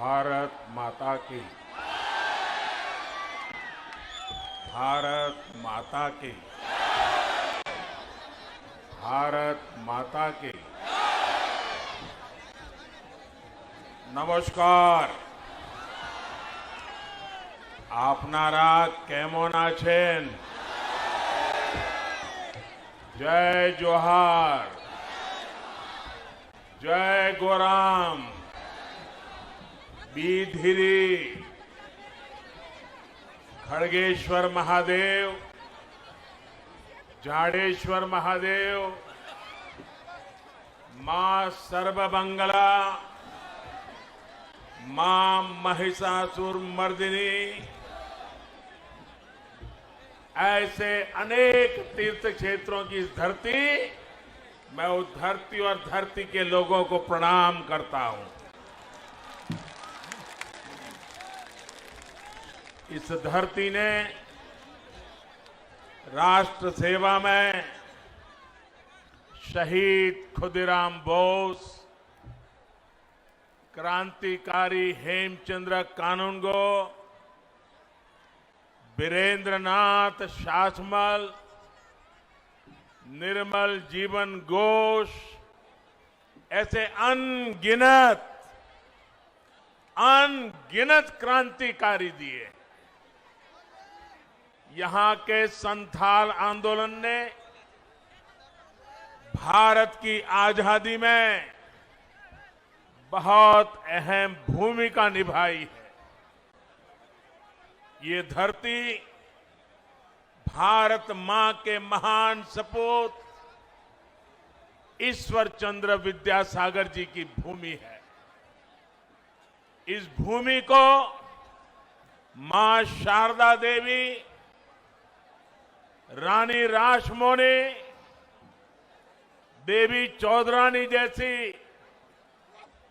भारत माता की। भारत माता की। भारत माता की। নমস্কার। আপনারা কেমন আছেন? জয় জোহার, জয় গোরাম, बीधिरी, खड़गेश्वर महादेव, जाडेश्वर महादेव, मां सर्वमंगला, मां महिषासुर मर्दिनी, ऐसे अनेक तीर्थ क्षेत्रों की इस धरती, मैं उस धरती और धरती के लोगों को प्रणाम करता हूं। इस धरती ने राष्ट्र सेवा में शहीद खुदीराम बोस, क्रांतिकारी हेमचंद्र कानूनगो, वीरेंद्रनाथ शासमल, निर्मल जीवन घोष, ऐसे अनगिनत क्रांतिकारी दिए। यहां के संथाल आंदोलन ने भारत की आजादी में बहुत अहम भूमिका निभाई है। ये धरती भारत मां के महान सपूत ईश्वर चंद्र विद्यासागर जी की भूमि है। इस भूमि को मां शारदा देवी, रानी रासमोनी, देवी चौधरानी जैसी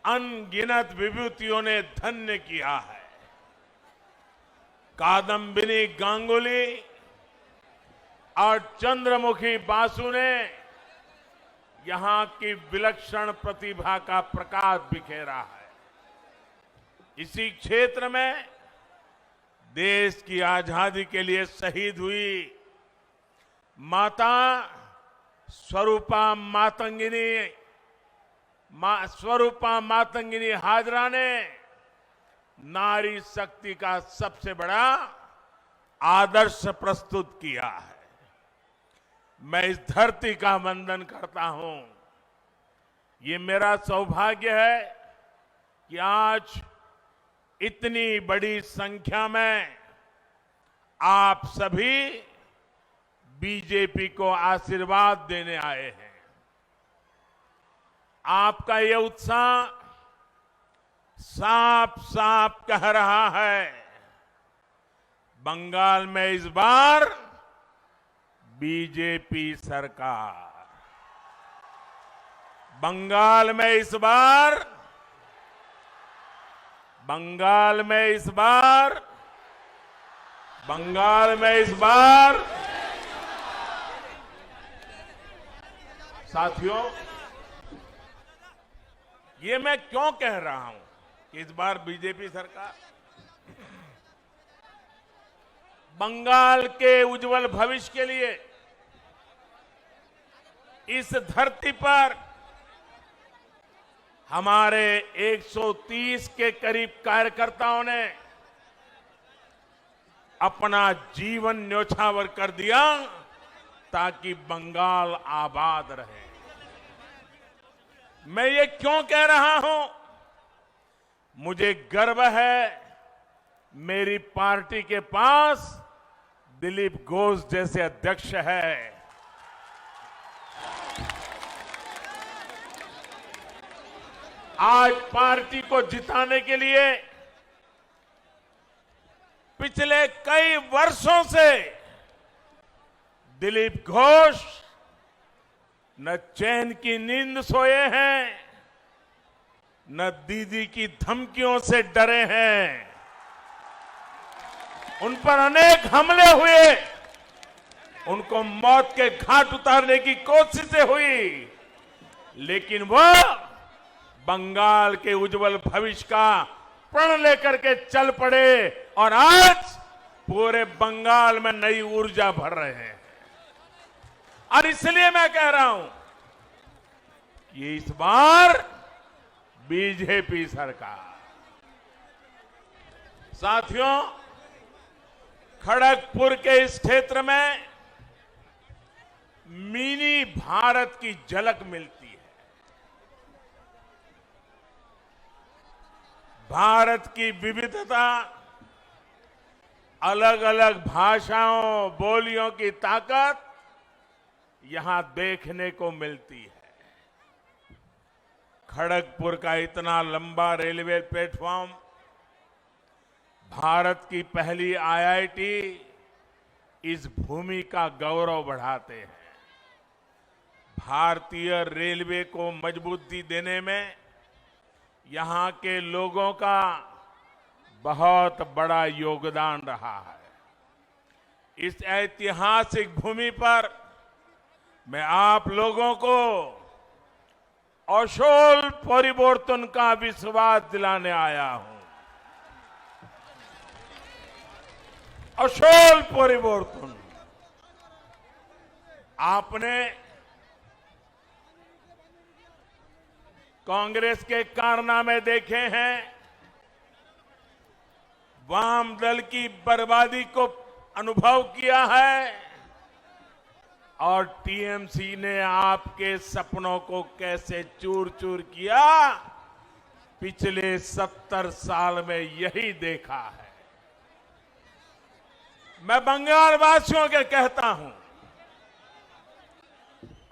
अनगिनत विभूतियों ने धन्य किया है। कादम्बिनी गांगुली और चंद्रमुखी बासु ने यहां की विलक्षण प्रतिभा का प्रकाश बिखेरा है। इसी क्षेत्र में देश की आजादी के लिए शहीद हुई माता स्वरूपा मातंगिनी हाजरा ने नारी शक्ति का सबसे बड़ा आदर्श प्रस्तुत किया है। मैं इस धरती का वंदन करता हूं। ये मेरा सौभाग्य है कि आज इतनी बड़ी संख्या में आप सभी बीजेपी को आशीर्वाद देने आए हैं। आपका ये उत्साह साफ साफ कह रहा है, बंगाल में इस बार बीजेपी सरकार, बंगाल में इस बार साथियों, ये मैं क्यों कह रहा हूं कि इस बार बीजेपी सरकार? बंगाल के उज्जवल भविष्य के लिए इस धरती पर हमारे 130 के करीब कार्यकर्ताओं ने अपना जीवन न्योछावर कर दिया ताकि बंगाल आबाद रहे। मैं ये क्यों कह रहा हूं? मुझे गर्व है मेरी पार्टी के पास दिलीप घोष जैसे अध्यक्ष है। आज पार्टी को जिताने के लिए पिछले कई वर्षों से दिलीप घोष न चैन की नींद सोए हैं, न दीदी की धमकियों से डरे हैं। उन पर अनेक हमले हुए, उनको मौत के घाट उतारने की कोशिशें हुई, लेकिन वो बंगाल के उज्जवल भविष्य का प्रण लेकर के चल पड़े और आज पूरे बंगाल में नई ऊर्जा भर रहे हैं। और इसलिए मैं कह रहा हूं कि इस बार बीजेपी सरकार, साथियों, खड़गपुर के इस क्षेत्र में मिनी भारत की झलक मिलती है। भारत की विविधता, अलग अलग भाषाओं, बोलियों की ताकत यहां देखने को मिलती है। खड़गपुर का इतना लंबा रेलवे प्लेटफॉर्म भारत की पहली आईआईटी इस भूमि का गौरव बढ़ाते हैं। भारतीय रेलवे को मजबूती देने में यहां के लोगों का बहुत बड़ा योगदान रहा है। इस ऐतिहासिक भूमि पर मैं आप लोगों को अशोल परिवर्तन का विश्वास दिलाने आया हूं। अशोल परिवर्तन। आपने कांग्रेस के कारनामे देखे हैं, वाम दल की बर्बादी को अनुभव किया है और टीएमसी ने आपके सपनों को कैसे चूर चूर किया, पिछले 70 साल में यही देखा है। मैं बंगाल वासियों के कहता हूं,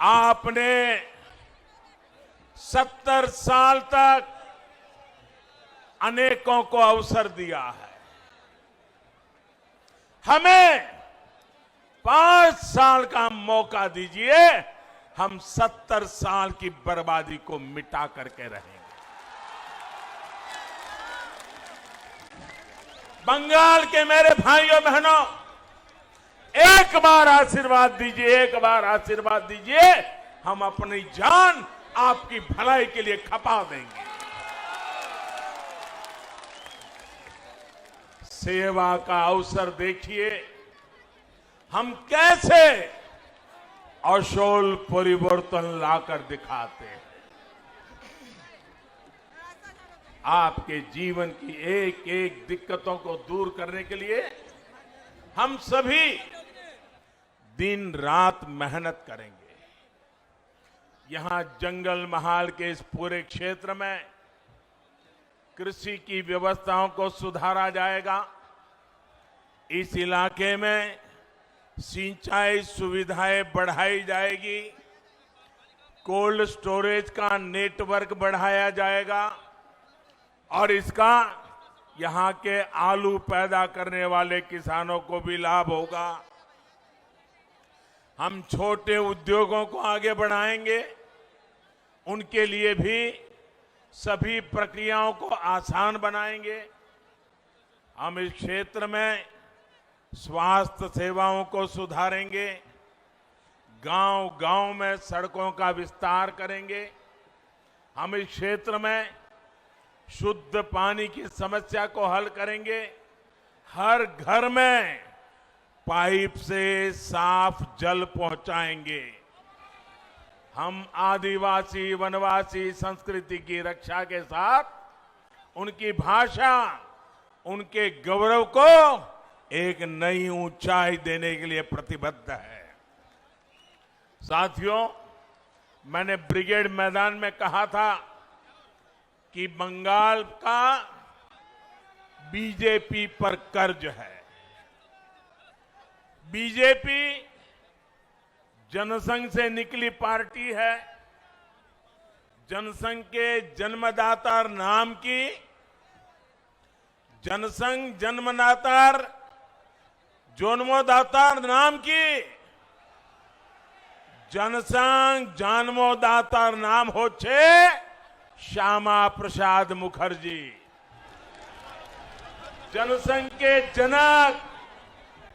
आपने 70 साल तक अनेकों को अवसर दिया है। हमें 5 साल का मौका दीजिए, हम 70 साल की बर्बादी को मिटा करके रहेंगे। बंगाल के मेरे भाइयों बहनों, एक बार आशीर्वाद दीजिए, एक बार आशीर्वाद दीजिए, हम अपनी जान आपकी भलाई के लिए खपा देंगे। सेवा का अवसर देखिए, हम कैसे अशोल परिवर्तन लाकर दिखाते हैं। आपके जीवन की एक एक दिक्कतों को दूर करने के लिए हम सभी दिन रात मेहनत करेंगे। यहां जंगल महाल के इस पूरे क्षेत्र में कृषि की व्यवस्थाओं को सुधारा जाएगा। इस इलाके में सिंचाई सुविधाएं बढ़ाई जाएगी, कोल्ड स्टोरेज का नेटवर्क बढ़ाया जाएगा और इसका यहां के आलू पैदा करने वाले किसानों को भी लाभ होगा। हम छोटे उद्योगों को आगे बढ़ाएंगे, उनके लिए भी सभी प्रक्रियाओं को आसान बनाएंगे। हम इस क्षेत्र में स्वास्थ्य सेवाओं को सुधारेंगे, गांव-गांव में सड़कों का विस्तार करेंगे। हम इस क्षेत्र में शुद्ध पानी की समस्या को हल करेंगे, हर घर में पाइप से साफ जल पहुंचाएंगे। हम आदिवासी वनवासी संस्कृति की रक्षा के साथ उनकी भाषा, उनके गौरव को एक नई ऊंचाई देने के लिए प्रतिबद्ध है। साथियों, मैंने ब्रिगेड मैदान में कहा था कि बंगाल का बीजेपी पर कर्ज है। बीजेपी जनसंघ से निकली पार्टी है। जनसंघ के जन्मदाता नाम की, जनसंघ जन्मदाता जन्मदाता नाम की, जनसंघ जन्मदाता नाम होच्छे श्यामा प्रसाद मुखर्जी। जनसंघ के जनक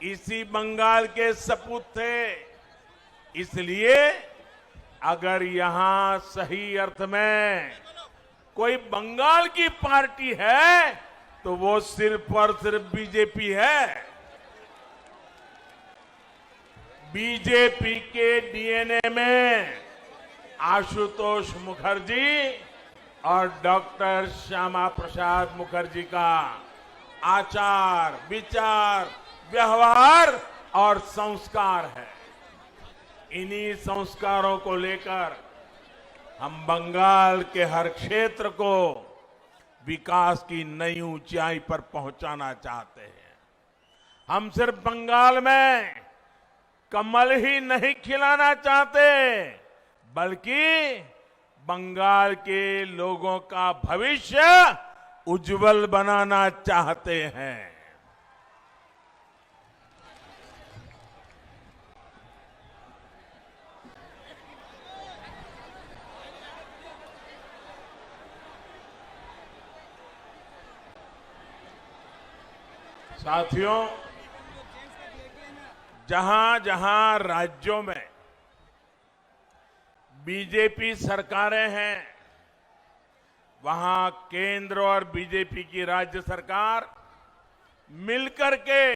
इसी बंगाल के सपूत थे। इसलिए अगर यहां सही अर्थ में कोई बंगाल की पार्टी है तो वो सिर्फ और सिर्फ बीजेपी है। बीजेपी के डीएनए में आशुतोष मुखर्जी और डॉक्टर श्यामा प्रसाद मुखर्जी का आचार, विचार, व्यवहार और संस्कार है। इन्हीं संस्कारों को लेकर हम बंगाल के हर क्षेत्र को विकास की नई ऊंचाई पर पहुंचाना चाहते हैं। हम सिर्फ बंगाल में कमल ही नहीं खिलाना चाहते, बल्कि बंगाल के लोगों का भविष्य उज्जवल बनाना चाहते हैं। साथियों, जहां जहां राज्यों में बीजेपी सरकारें हैं, वहां केंद्र और बीजेपी की राज्य सरकार मिलकर के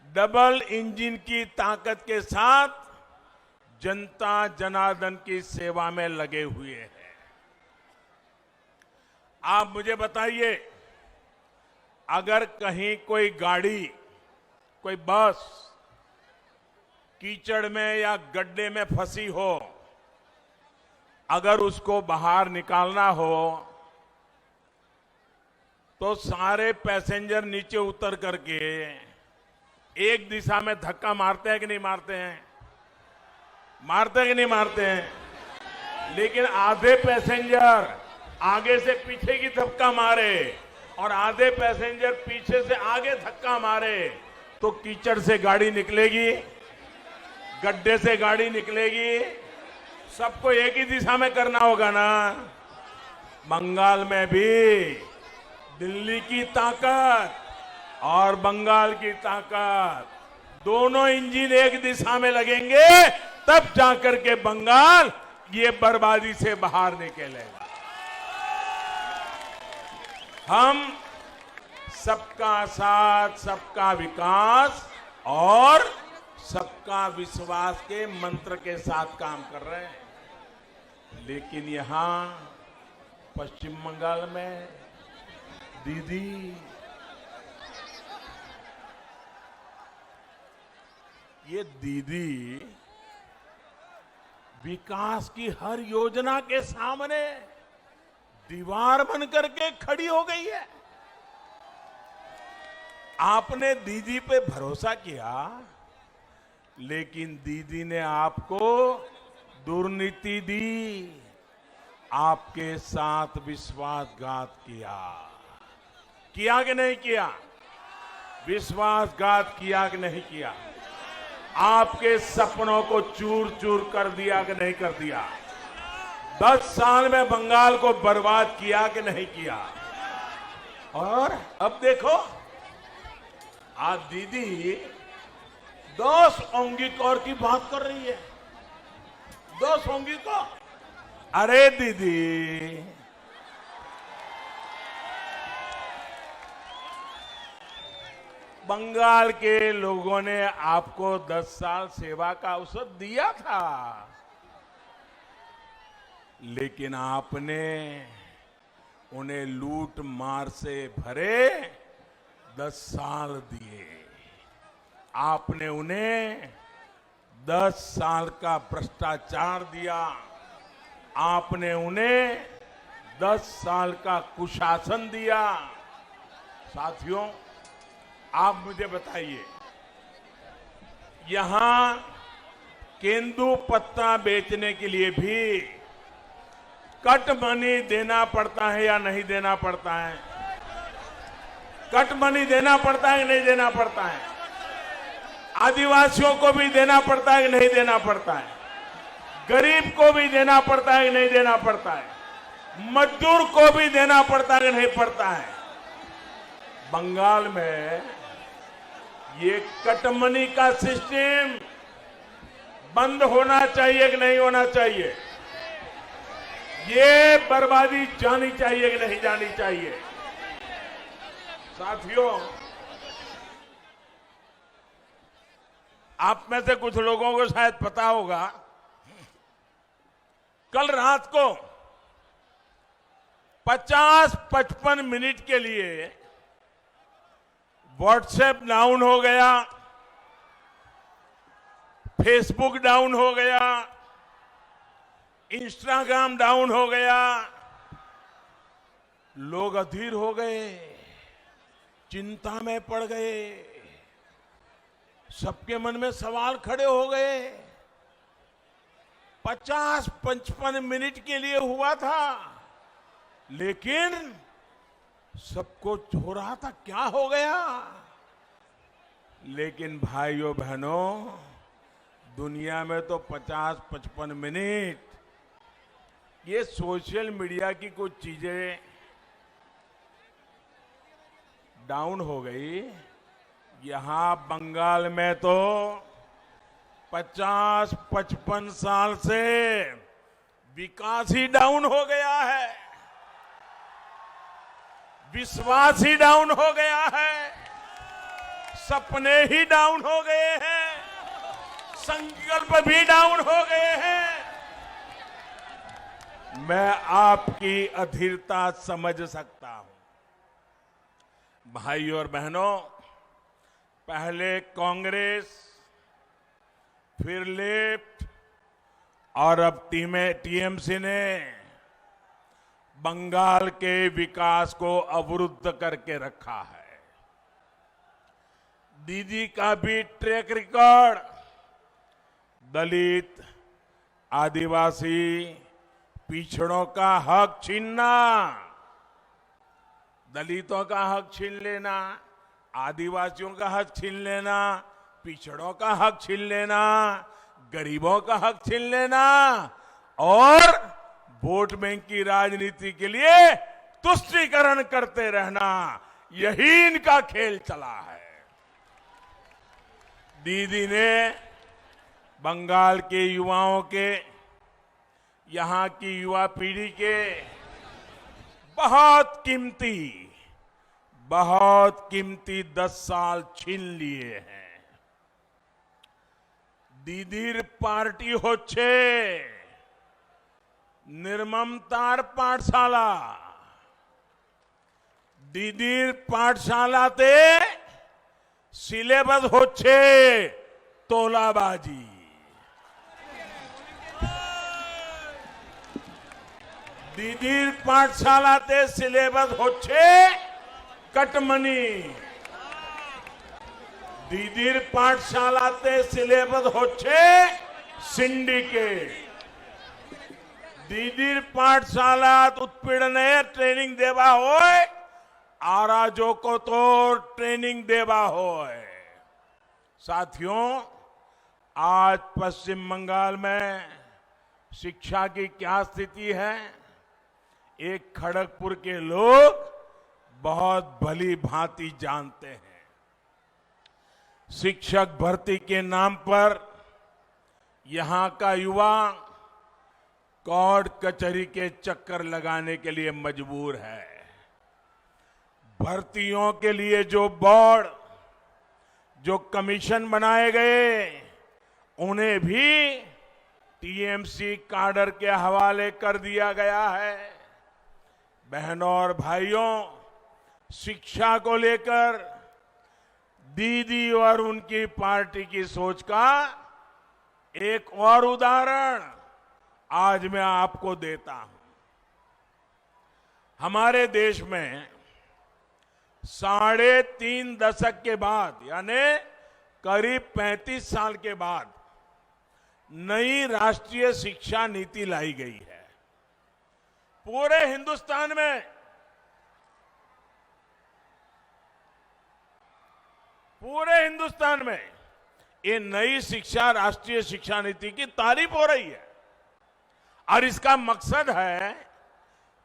डबल इंजन की ताकत के साथ जनता जनार्दन की सेवा में लगे हुए हैं। आप मुझे बताइए, अगर कहीं कोई गाड़ी, कोई बस कीचड़ में या गड्ढे में फंसी हो, अगर उसको बाहर निकालना हो तो सारे पैसेंजर नीचे उतर करके एक दिशा में धक्का मारते हैं कि नहीं मारते हैं? मारते हैं कि नहीं मारते हैं? लेकिन आधे पैसेंजर आगे से पीछे की धक्का मारे और आधे पैसेंजर पीछे से आगे धक्का मारे तो कीचड़ से गाड़ी निकलेगी, गड्ढे से गाड़ी निकलेगी। सबको एक ही दिशा में करना होगा ना। बंगाल में भी दिल्ली की ताकत और बंगाल की ताकत, दोनों इंजन एक दिशा में लगेंगे, तब जाकर के बंगाल ये बर्बादी से बाहर निकलेगा। हम सबका साथ, सबका विकास और सबका विश्वास के मंत्र के साथ काम कर रहे हैं। लेकिन यहां पश्चिम बंगाल में दीदी, ये दीदी विकास की हर योजना के सामने दीवार बन करके खड़ी हो गई है। आपने दीदी पे भरोसा किया, लेकिन दीदी ने आपको दुर्नीति दी, आपके साथ विश्वासघात किया। किया कि नहीं किया? विश्वासघात किया कि नहीं किया? आपके सपनों को चूर चूर कर दिया कि नहीं कर दिया? 10 साल में बंगाल को बर्बाद किया कि नहीं किया? और अब देखो, आज दीदी 10 औंगिक और की बात कर रही है। 10 औंगिक और। अरे दीदी, बंगाल के लोगों ने आपको 10 साल सेवा का अवसर दिया था, लेकिन आपने उन्हें लूट मार से भरे 10 साल दिए। आपने उन्हें 10 साल का भ्रष्टाचार दिया। आपने उन्हें 10 साल का कुशासन दिया। साथियों, आप मुझे बताइए, यहां केंदू पत्ता बेचने के लिए भी कट मनी देना पड़ता है या नहीं देना पड़ता है? कट मनी देना पड़ता है कि नहीं देना पड़ता है? आदिवासियों को भी देना पड़ता है कि नहीं देना पड़ता है? गरीब को भी देना पड़ता है कि नहीं देना पड़ता है? मजदूर को भी देना पड़ता है कि नहीं पड़ता है? बंगाल में ये कटमनी का सिस्टम बंद होना चाहिए कि नहीं होना चाहिए? ये बर्बादी जानी चाहिए कि नहीं जानी चाहिए? साथियों, आप में से कुछ लोगों को शायद पता होगा, कल रात को 50-55 मिनट के लिए व्हाट्सएप डाउन हो गया, फेसबुक डाउन हो गया, इंस्टाग्राम डाउन हो गया। लोग अधीर हो गए, चिंता में पड़ गए, सबके मन में सवाल खड़े हो गए। 50-55 मिनट के लिए हुआ था, लेकिन सबको हो रहा था क्या हो गया। लेकिन भाइयों बहनों, दुनिया में तो 50-55 मिनट ये सोशल मीडिया की कुछ चीजें डाउन हो गई। यहां बंगाल में तो 50-55 साल से विकास ही डाउन हो गया है, विश्वास ही डाउन हो गया है, सपने ही डाउन हो गए हैं, संकल्प भी डाउन हो गए हैं। मैं आपकी अधीरता समझ सकता हूं। भाइयों और बहनों, पहले कांग्रेस, फिर लेफ्ट और अब टीएमसी ने बंगाल के विकास को अवरुद्ध करके रखा है। दीदी का भी ट्रैक रिकॉर्ड दलित, आदिवासी, पिछड़ों का हक छीनना, दलितों का हक छीन लेना, आदिवासियों का हक छीन लेना, पिछड़ों का हक छीन लेना, गरीबों का हक छीन लेना और वोट बैंक की राजनीति के लिए तुष्टीकरण करते रहना, यही इनका खेल चला है। दीदी ने बंगाल के युवाओं के, यहां की युवा पीढ़ी के बहुत कीमती 10 साल छीन लिए हैं। दीदीर पार्टी होच्छे निर्ममतार पाठशाला। दीदीर पाठशालाते सिलेबस होच्छे तोलाबाजी। दीदीर पाठशालाते सिलेबस होच्छे कटमनी। दीदीर पाठशालाते सिलेबस होच्छे सिंडिकेट। दीदीर पाठशालात उत्पीड़ने ट्रेनिंग देवा होय, आराजो को तो ट्रेनिंग देवा होय। साथियों, आज पश्चिम बंगाल में शिक्षा की क्या स्थिति है, एक खड़गपुर के लोग बहुत भली भांति जानते हैं। शिक्षक भर्ती के नाम पर यहां का युवा कोर्ट कचहरी के चक्कर लगाने के लिए मजबूर है। भर्तियों के लिए जो बोर्ड, जो कमीशन बनाए गए, उन्हें भी टीएमसी काडर के हवाले कर दिया गया है। बहनों और भाइयों, शिक्षा को लेकर दीदी और उनकी पार्टी की सोच का एक और उदाहरण आज मैं आपको देता हूं। हमारे देश में 3.5 दशक के बाद, यानी करीब 35 साल के बाद नई राष्ट्रीय शिक्षा नीति लाई गई है। पूरे हिंदुस्तान में ये नई शिक्षा, राष्ट्रीय शिक्षा नीति की तारीफ हो रही है और इसका मकसद है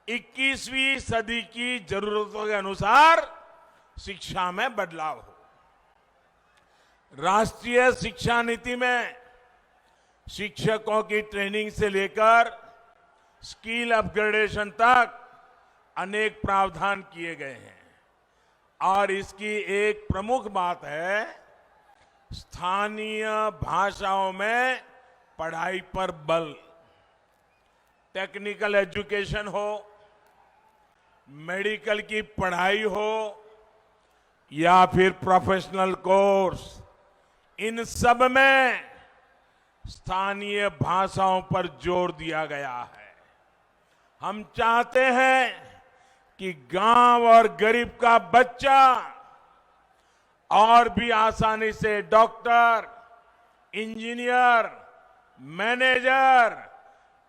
21वीं सदी की जरूरतों के अनुसार शिक्षा में बदलाव हो। राष्ट्रीय शिक्षा नीति में शिक्षकों की ट्रेनिंग से लेकर स्किल अपग्रेडेशन तक अनेक प्रावधान किए गए हैं। और इसकी एक प्रमुख बात है, स्थानीय भाषाओं में पढ़ाई पर बल। टेक्निकल एजुकेशन हो, मेडिकल की पढ़ाई हो या फिर प्रोफेशनल कोर्स, इन सब में स्थानीय भाषाओं पर जोर दिया गया है। हम चाहते हैं कि गांव और गरीब का बच्चा और भी आसानी से डॉक्टर, इंजीनियर, मैनेजर,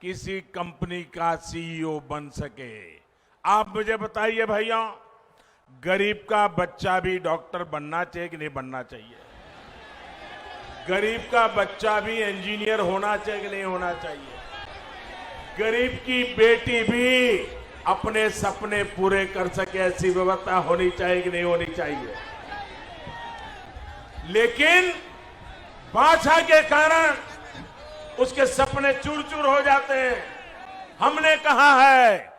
किसी कंपनी का सीईओ बन सके। आप मुझे बताइए भैया, गरीब का बच्चा भी डॉक्टर बनना चाहिए कि नहीं बनना चाहिए? गरीब का बच्चा भी इंजीनियर होना चाहिए कि नहीं होना चाहिए? गरीब की बेटी भी अपने सपने पूरे कर सके, ऐसी व्यवस्था होनी चाहिए कि नहीं होनी चाहिए? लेकिन भाषा के कारण उसके सपने चूर चूर हो जाते हैं। हमने कहा है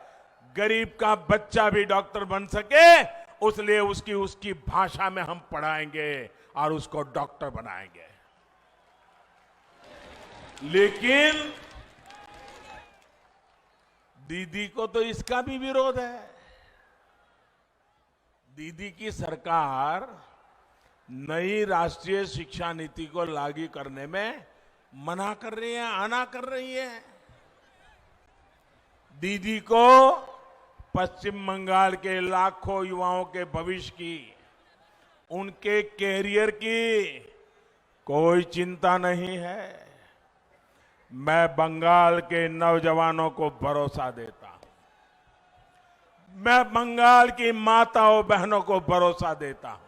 गरीब का बच्चा भी डॉक्टर बन सके, उसलिए उसकी भाषा में हम पढ़ाएंगे और उसको डॉक्टर बनाएंगे। लेकिन दीदी को तो इसका भी विरोध है। दीदी की सरकार नई राष्ट्रीय शिक्षा नीति को लागू करने में मना कर रही है, आना कर रही है। दीदी को पश्चिम बंगाल के लाखों युवाओं के भविष्य की, उनके कैरियर की कोई चिंता नहीं है। मैं बंगाल के नौजवानों को भरोसा देता हूं। मैं बंगाल की माताओं बहनों को भरोसा देता हूं।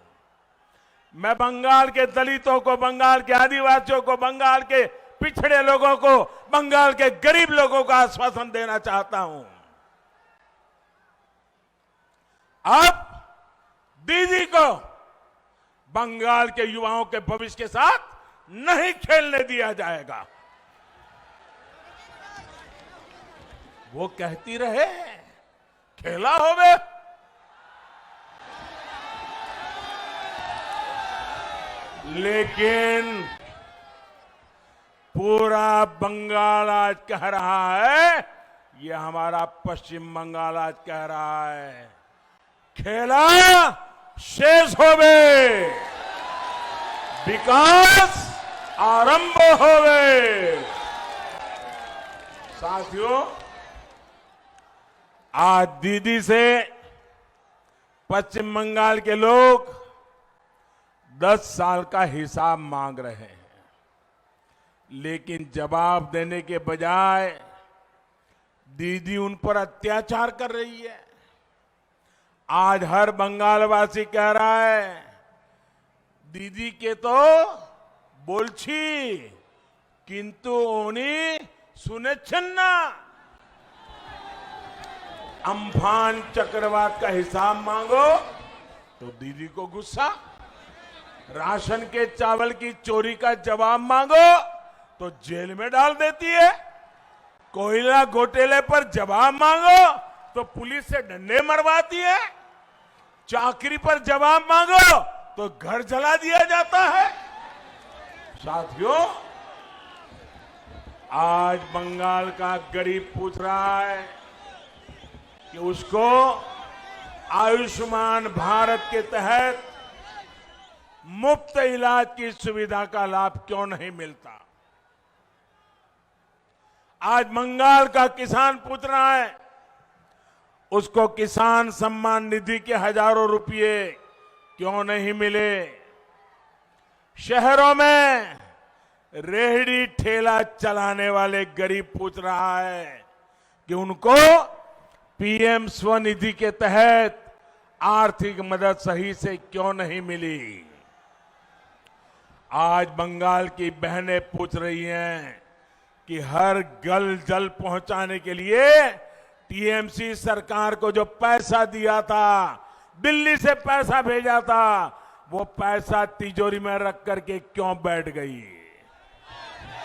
मैं बंगाल के दलितों को, बंगाल के आदिवासियों को, बंगाल के पिछड़े लोगों को, बंगाल के गरीब लोगों को आश्वासन देना चाहता हूं। अब दीदी को बंगाल के युवाओं के भविष्य के साथ नहीं खेलने दिया जाएगा। वो कहती रहे खेला होवे, लेकिन पूरा बंगाल आज कह रहा है, ये हमारा पश्चिम बंगाल आज कह रहा है, खेला शेष होवे, विकास आरंभ होवे। साथियों, आज दीदी से पश्चिम बंगाल के लोग 10 साल का हिसाब मांग रहे हैं, लेकिन जवाब देने के बजाय दीदी उन पर अत्याचार कर रही है। आज हर बंगालवासी कह रहा है दीदी के तो बोलछी किंतु उन्हीं सुने छन्ना। अम्फान चक्रवात का हिसाब मांगो तो दीदी को गुस्सा, राशन के चावल की चोरी का जवाब मांगो तो जेल में डाल देती है, कोयला घोटाले पर जवाब मांगो तो पुलिस से डंडे मरवाती है, चाकरी पर जवाब मांगो तो घर जला दिया जाता है। साथियों, आज बंगाल का गरीब पूछ रहा है कि उसको आयुष्मान भारत के तहत मुफ्त इलाज की सुविधा का लाभ क्यों नहीं मिलता। आज बंगाल का किसान पूछ रहा है उसको किसान सम्मान निधि के हजारों रुपए क्यों नहीं मिले। शहरों में रेहड़ी ठेला चलाने वाले गरीब पूछ रहा है कि उनको पीएम स्वनिधि के तहत आर्थिक मदद सही से क्यों नहीं मिली। आज बंगाल की बहनें पूछ रही हैं कि हर गल जल पहुंचाने के लिए टीएमसी सरकार को जो पैसा दिया था, दिल्ली से पैसा भेजा था, वो पैसा तिजोरी में रख करके क्यों बैठ गई।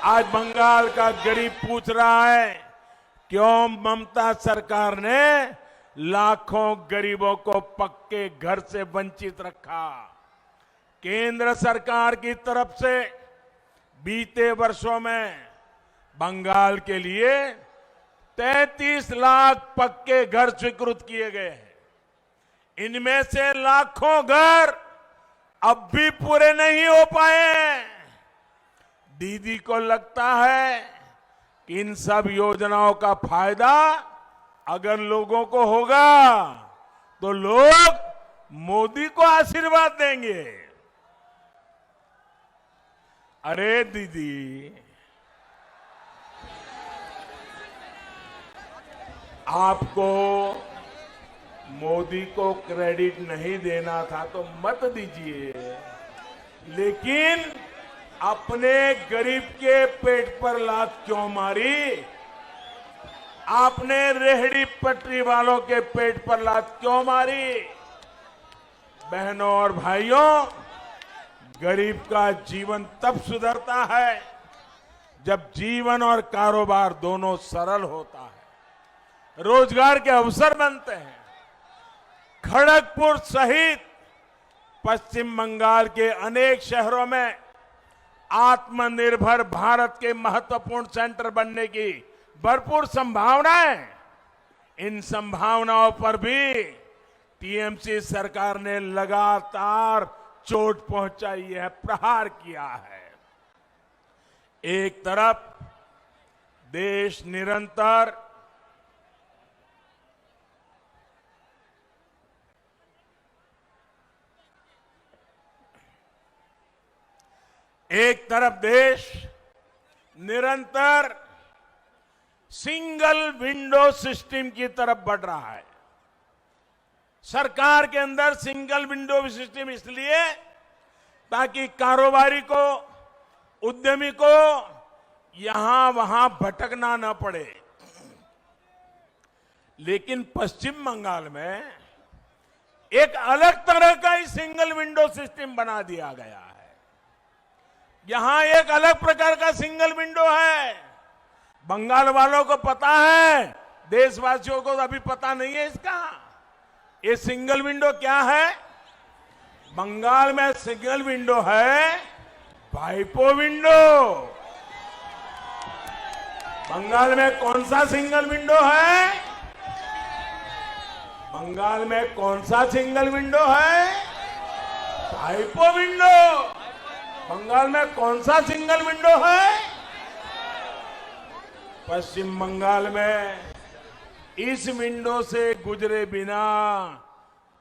आज बंगाल का गरीब पूछ रहा है क्यों ममता सरकार ने लाखों गरीबों को पक्के घर से वंचित रखा। केंद्र सरकार की तरफ से बीते वर्षों में बंगाल के लिए 33 लाख पक्के घर स्वीकृत किए गए हैं। इनमें से लाखों घर अब भी पूरे नहीं हो पाए हैं। दीदी को लगता है कि इन सब योजनाओं का फायदा अगर लोगों को होगा तो लोग मोदी को आशीर्वाद देंगे। अरे दीदी, आपको मोदी को क्रेडिट नहीं देना था तो मत दीजिए, लेकिन अपने गरीब के पेट पर लात क्यों मारी? आपने रेहड़ी पटरी वालों के पेट पर लात क्यों मारी? बहनों और भाइयों, गरीब का जीवन तब सुधरता है जब जीवन और कारोबार दोनों सरल होता है, रोजगार के अवसर बनते हैं। खड़गपुर सहित पश्चिम बंगाल के अनेक शहरों में आत्मनिर्भर भारत के महत्वपूर्ण सेंटर बनने की भरपूर संभावनाएं। इन संभावनाओं पर भी टीएमसी सरकार ने लगातार चोट पहुंचाई है, प्रहार किया है। एक तरफ देश निरंतर सिंगल विंडो सिस्टम की तरफ बढ़ रहा है। सरकार के अंदर सिंगल विंडो सिस्टम इसलिए ताकि कारोबारी को, उद्यमी को यहां वहां भटकना न पड़े। लेकिन पश्चिम बंगाल में एक अलग तरह का ही सिंगल विंडो सिस्टम बना दिया गया है। यहां एक अलग प्रकार का सिंगल विंडो है। बंगाल वालों को पता है, देशवासियों को अभी पता नहीं है इसका। ये सिंगल विंडो क्या है? बंगाल में सिंगल विंडो है वाइपो विंडो। बंगाल में कौन सा सिंगल विंडो है? बंगाल में कौन सा सिंगल विंडो है? वाइपो विंडो। बंगाल में कौन सा सिंगल विंडो है? पश्चिम बंगाल में इस विंडो से गुजरे बिना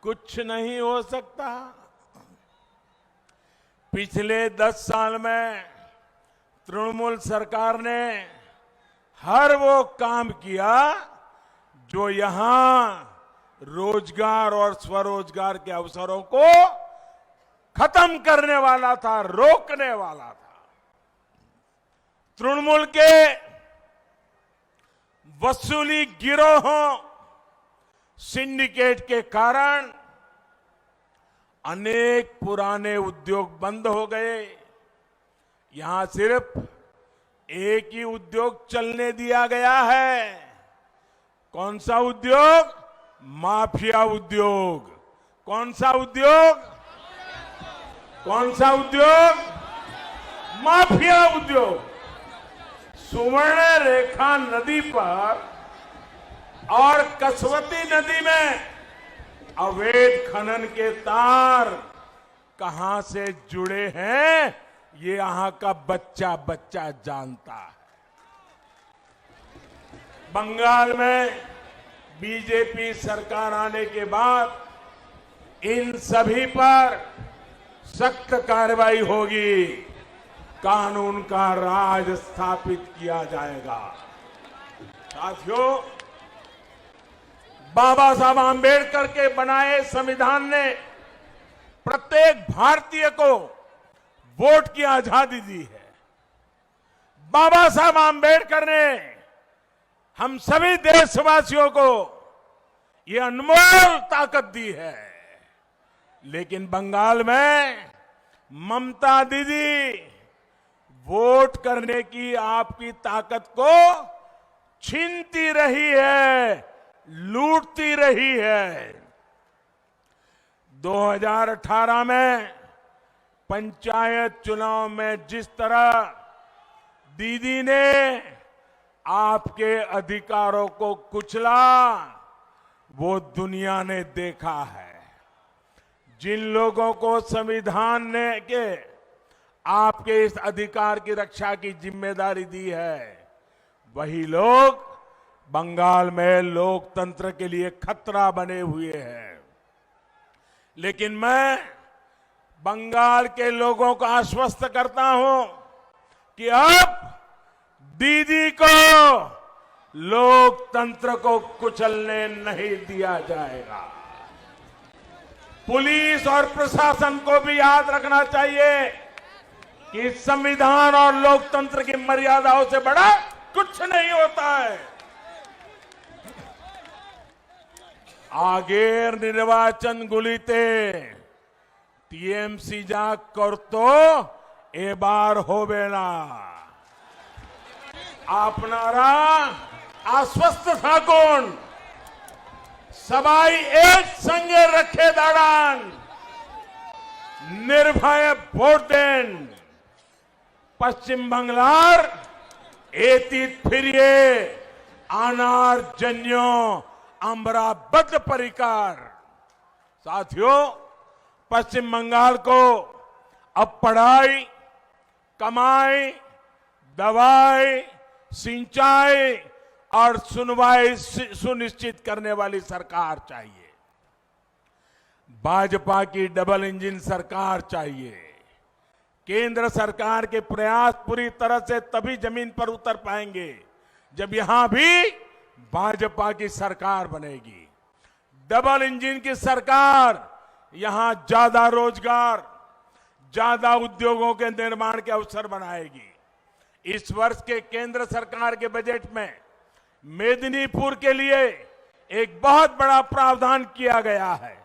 कुछ नहीं हो सकता। पिछले 10 साल में तृणमूल सरकार ने हर वो काम किया जो यहां रोजगार और स्वरोजगार के अवसरों को खत्म करने वाला था, रोकने वाला था। तृणमूल के वसूली गिरोहों, सिंडिकेट के कारण अनेक पुराने उद्योग बंद हो गए। यहां सिर्फ एक ही उद्योग चलने दिया गया है। कौन सा उद्योग? माफिया उद्योग। कौन सा उद्योग? कौन सा उद्योग? माफिया उद्योग। सुवर्ण रेखा नदी पर और कसवती नदी में अवैध खनन के तार कहां से जुड़े हैं, ये यहां का बच्चा बच्चा जानता है। बंगाल में बीजेपी सरकार आने के बाद इन सभी पर सख्त कार्रवाई होगी, कानून का राज स्थापित किया जाएगा। साथियों, बाबा साहब आंबेडकर के बनाए संविधान ने प्रत्येक भारतीय को वोट की आजादी दी है। बाबा साहब आंबेडकर ने हम सभी देशवासियों को ये अनमोल ताकत दी है। लेकिन बंगाल में ममता दीदी वोट करने की आपकी ताकत को छीनती रही है, लूटती रही है। 2018 में पंचायत चुनाव में जिस तरह दीदी ने आपके अधिकारों को कुचला, वो दुनिया ने देखा है। जिन लोगों को संविधान ने के आपके इस अधिकार की रक्षा की जिम्मेदारी दी है, वही लोग बंगाल में लोकतंत्र के लिए खतरा बने हुए हैं। लेकिन मैं बंगाल के लोगों को आश्वस्त करता हूं कि अब दीदी को लोकतंत्र को कुचलने नहीं दिया जाएगा। पुलिस और प्रशासन को भी याद रखना चाहिए कि संविधान और लोकतंत्र की मर्यादाओं से बड़ा कुछ नहीं होता है। आगे निर्वाचन गुलिते टीएमसी जा करतो एबार होबे ना। आपनारा आश्वस्त थाकुन, सबाई एक संगे रखे दाड़ान, निर्भय भोट देन। पश्चिम बंगलार एतीत फिरिए आनार जन्यो आम्बरा बद्ध परिकार। साथियों, पश्चिम बंगाल को अब पढ़ाई, कमाई, दवाई, सिंचाई और सुनवाई सुनिश्चित करने वाली सरकार चाहिए। भाजपा की डबल इंजन सरकार चाहिए। केंद्र सरकार के प्रयास पूरी तरह से तभी जमीन पर उतर पाएंगे जब यहां भी भाजपा की सरकार बनेगी। डबल इंजन की सरकार यहां ज्यादा रोजगार, ज्यादा उद्योगों के निर्माण के अवसर बनाएगी। इस वर्ष के केंद्र सरकार के बजट में मेदिनीपुर के लिए एक बहुत बड़ा प्रावधान किया गया है।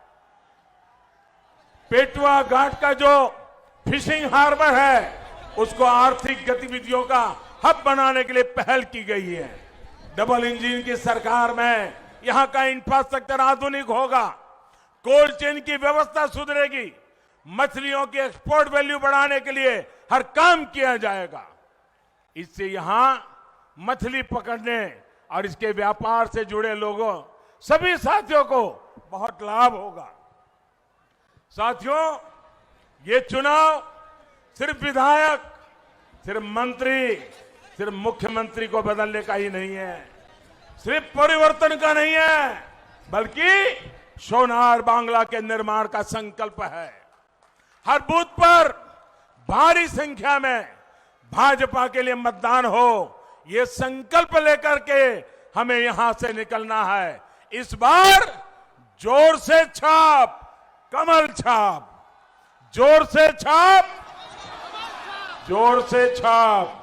पेटवा घाट का जो फिशिंग हार्बर है, उसको आर्थिक गतिविधियों का हब बनाने के लिए पहल की गई है। डबल इंजन की सरकार में यहां का इंफ्रास्ट्रक्चर आधुनिक होगा, कोल्ड चेन की व्यवस्था सुधरेगी, मछलियों की एक्सपोर्ट वैल्यू बढ़ाने के लिए हर काम किया जाएगा। इससे यहां मछली पकड़ने और इसके व्यापार से जुड़े लोगों, सभी साथियों को बहुत लाभ होगा। साथियों, ये चुनाव सिर्फ विधायक, सिर्फ मंत्री, सिर्फ मुख्यमंत्री को बदलने का ही नहीं है, सिर्फ परिवर्तन का नहीं है, बल्कि सोनार बांग्ला के निर्माण का संकल्प है। हर बूथ पर भारी संख्या में भाजपा के लिए मतदान हो, ये संकल्प लेकर के हमें यहां से निकलना है। इस बार जोर से छाप, कमल छाप, जोर से छाप, जोर से छाप,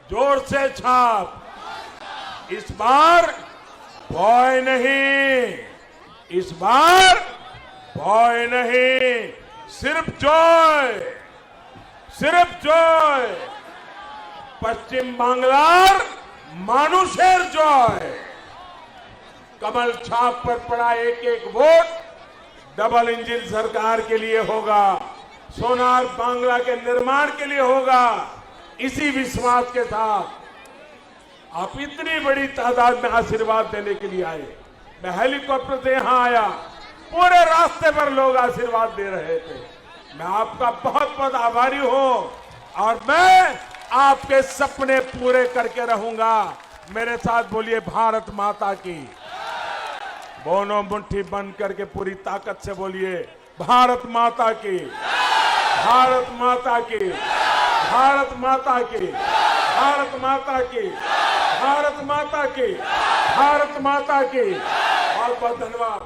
जोर से छाप। इस बार भय नहीं, इस बार भय नहीं, सिर्फ जय, सिर्फ जय। पश्चिम बांग्लार मानुषेर जय। कमल छाप पर पड़ा एक एक वोट डबल इंजन सरकार के लिए होगा, सोनार बांग्ला के निर्माण के लिए होगा। इसी विश्वास के साथ आप इतनी बड़ी तादाद में आशीर्वाद देने के लिए आए। मैं हेलीकॉप्टर से यहां आया, पूरे रास्ते पर लोग आशीर्वाद दे रहे थे। मैं आपका बहुत बहुत आभारी हूं और मैं आपके सपने पूरे करके रहूंगा। मेरे साथ बोलिए भारत माता की। दोनों मुट्ठी बंद करके पूरी ताकत से बोलिए भारत माता की, भारत माता की, भारत माता की, भारत माता की, भारत माता की, भारत माता की। बहुत बहुत धन्यवाद।